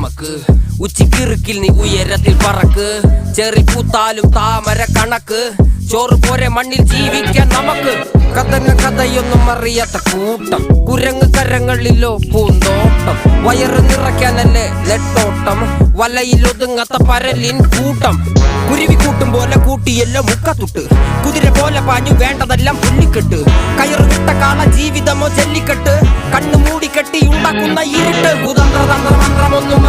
നമുക്ക്. ഉച്ചിക്കിറുക്കിൽ നീ ഉയരത്തിൽ പറക്ക്, ചെറി പൂത്താലും താമര കണക്ക്. ചോറ് പോരെ മണ്ണിൽ ജീവിക്കാൻ നമുക്ക്. കഥയൊന്നും അറിയാത്ത കൂട്ടം, കുരങ്ങ് കരങ്ങളിലോ പൂന്തോട്ടം. വയറ് നിറയ്ക്കാനല്ലേ നെട്ടോട്ടം, വലയിൽ ഒതുങ്ങാത്ത പരലിൻ കൂട്ടം. കുരുവി കൂട്ടും പോലെ കൂട്ടിയല്ലോ മുക്കത്തുട്ട്, കുതിര പോലെ പാഞ്ഞു വേണ്ടതെല്ലാം പുല്ലിക്കെട്ട്. കയറ് വിട്ട കാള ജീവിതമോ ജല്ലിക്കെട്ട്, കണ്ണു മൂടിക്കെട്ടി ഉണ്ടാക്കുന്ന ഇരുട്ട്. കുതന്ത്ര തന്ത്ര മന്ത്രമൊന്നും